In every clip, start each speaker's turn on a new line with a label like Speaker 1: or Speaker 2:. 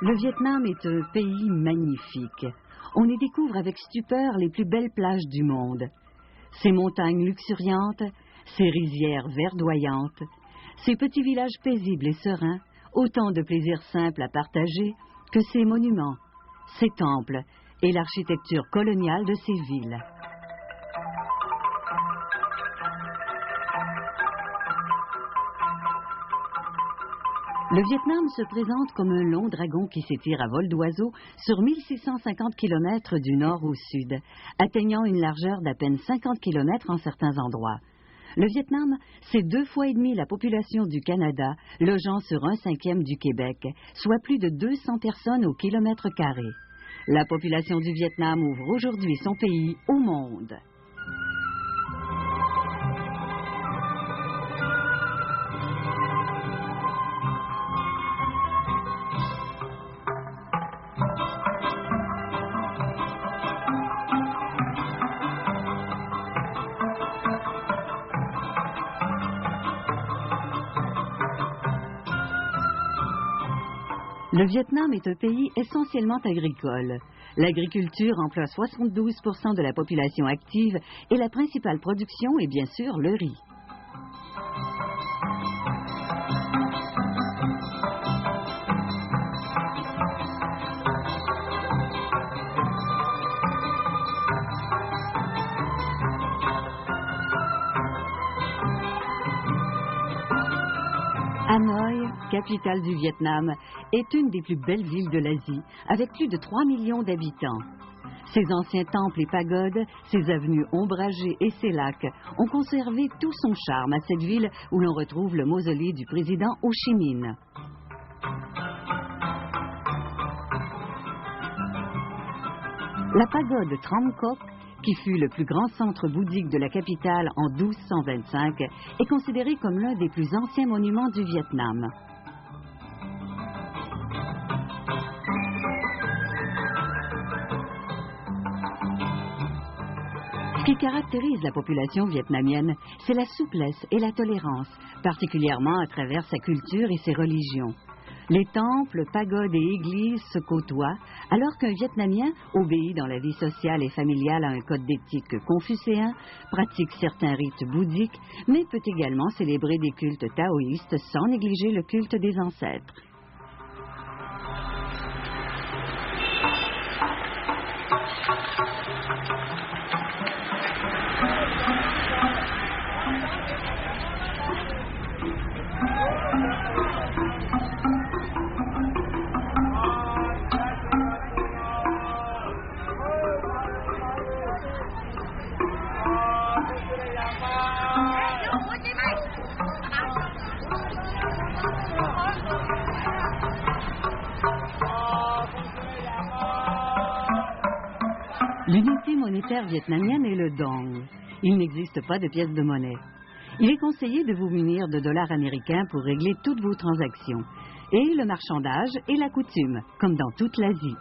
Speaker 1: Le Vietnam est un pays magnifique. On y découvre avec stupeur les plus belles plages du monde. Ses montagnes luxuriantes, ses rizières verdoyantes, ses petits villages paisibles et sereins, autant de plaisirs simples à partager que ses monuments, ses temples et l'architecture coloniale de ses villes. Le Vietnam se présente comme un long dragon qui s'étire à vol d'oiseau sur 1650 km du nord au sud, atteignant une largeur d'à peine 50 km en certains endroits. Le Vietnam, c'est 2,5 fois la population du Canada, logeant sur 1/5 du Québec, soit plus de 200 personnes au kilomètre carré. La population du Vietnam ouvre aujourd'hui son pays au monde. Le Vietnam est un pays essentiellement agricole. L'agriculture emploie 72% de la population active et la principale production est bien sûr le riz. Hanoï, capitale du Vietnam, est une des plus belles villes de l'Asie, avec plus de 3 millions d'habitants. Ses anciens temples et pagodes, ses avenues ombragées et ses lacs ont conservé tout son charme à cette ville où l'on retrouve le mausolée du président Ho Chi Minh. La pagode Tram Coc, qui fut le plus grand centre bouddhique de la capitale en 1225, est considéré comme l'un des plus anciens monuments du Vietnam. Ce qui caractérise la population vietnamienne, c'est la souplesse et la tolérance, particulièrement à travers sa culture et ses religions. Les temples, pagodes et églises se côtoient, alors qu'un Vietnamien obéit dans la vie sociale et familiale à un code d'éthique confucéen, pratique certains rites bouddhiques, mais peut également célébrer des cultes taoïstes sans négliger le culte des ancêtres. L'unité monétaire vietnamienne est le dong. Il n'existe pas de pièce de monnaie. Il est conseillé de vous munir de dollars américains pour régler toutes vos transactions. Et le marchandage est la coutume, comme dans toute l'Asie.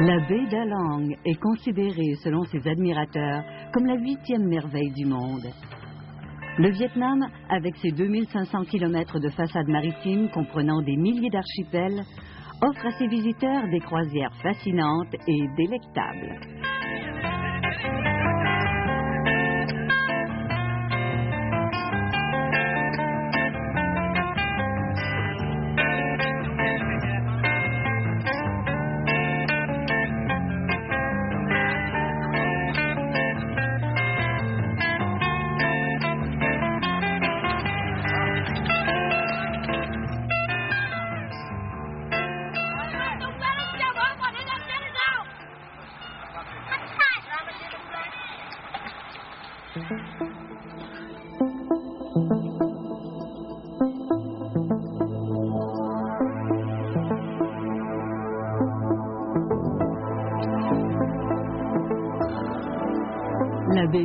Speaker 1: La baie d'A Long est considérée, selon ses admirateurs, comme la 8e merveille du monde. Le Vietnam, avec ses 2500 km de façades maritimes comprenant des milliers d'archipels, offre à ses visiteurs des croisières fascinantes et délectables.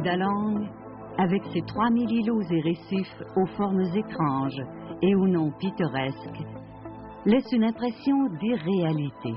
Speaker 1: Da Long, avec ses 3000 îlots et récifs aux formes étranges et aux noms pittoresques, laisse une impression d'irréalité.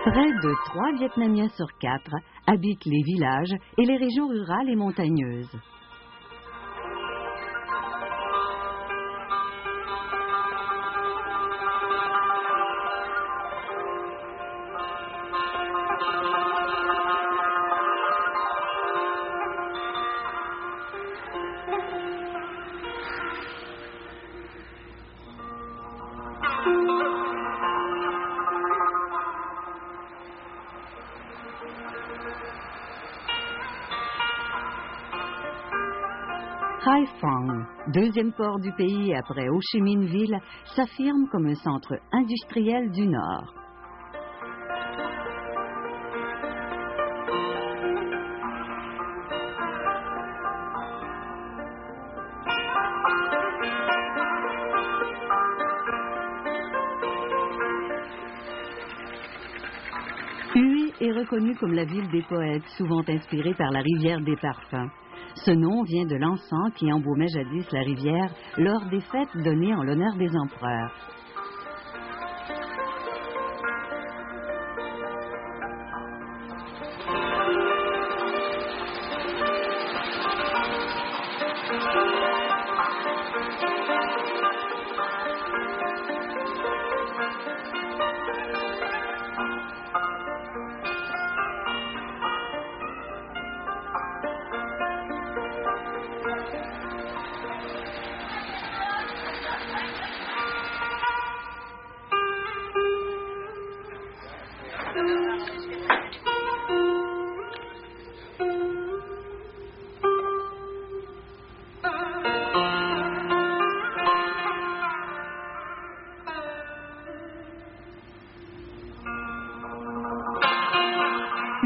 Speaker 1: Près de 3 Vietnamiens sur 4 habitent les villages et les régions rurales et montagneuses. Haiphong, deuxième port du pays après Ho Chi Minh Ville, s'affirme comme un centre industriel du Nord. Hue est reconnue comme la ville des poètes, souvent inspirée par la rivière des parfums. Ce nom vient de l'encens qui embaumait jadis la rivière lors des fêtes données en l'honneur des empereurs.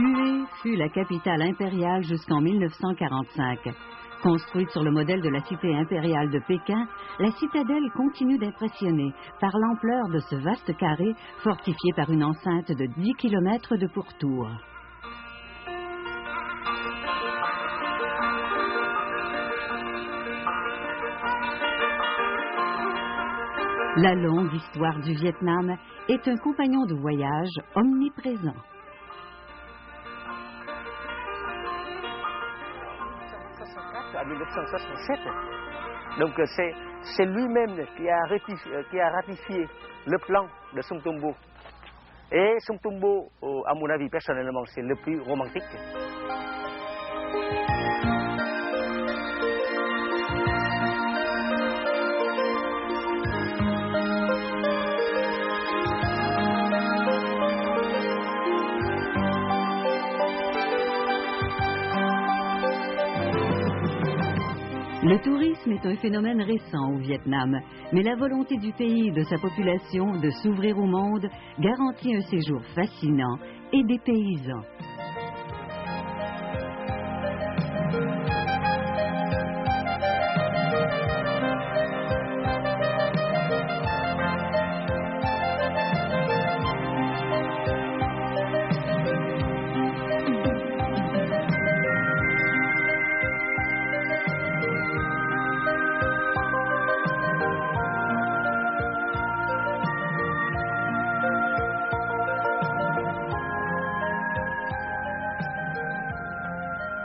Speaker 1: Hue fut la capitale impériale jusqu'en 1945. Construite sur le modèle de la cité impériale de Pékin, la citadelle continue d'impressionner par l'ampleur de ce vaste carré fortifié par une enceinte de 10 km de pourtour. La longue histoire du Vietnam est un compagnon de voyage omniprésent.
Speaker 2: À 1967. Donc c'est lui-même qui a ratifié le plan de Sông Tombo. Et Sông Tombo, à mon avis personnellement, c'est le plus romantique.
Speaker 1: Le tourisme est un phénomène récent au Vietnam, mais la volonté du pays et de sa population de s'ouvrir au monde garantit un séjour fascinant et dépaysant.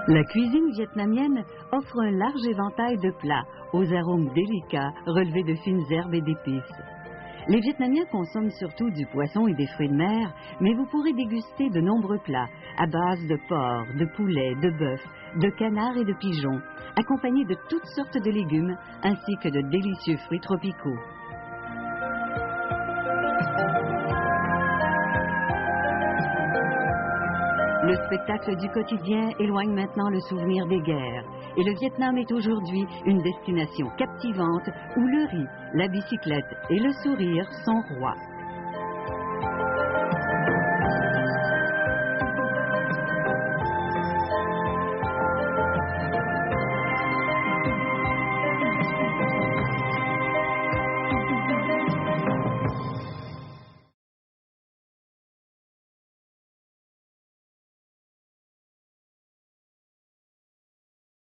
Speaker 1: La cuisine vietnamienne offre un large éventail de plats aux arômes délicats relevés de fines herbes et d'épices. Les Vietnamiens consomment surtout du poisson et des fruits de mer, mais vous pourrez déguster de nombreux plats à base de porc, de poulet, de bœuf, de canard et de pigeon, accompagnés de toutes sortes de légumes ainsi que de délicieux fruits tropicaux. Le spectacle du quotidien éloigne maintenant le souvenir des guerres et le Vietnam est aujourd'hui une destination captivante où le riz, la bicyclette et le sourire sont rois.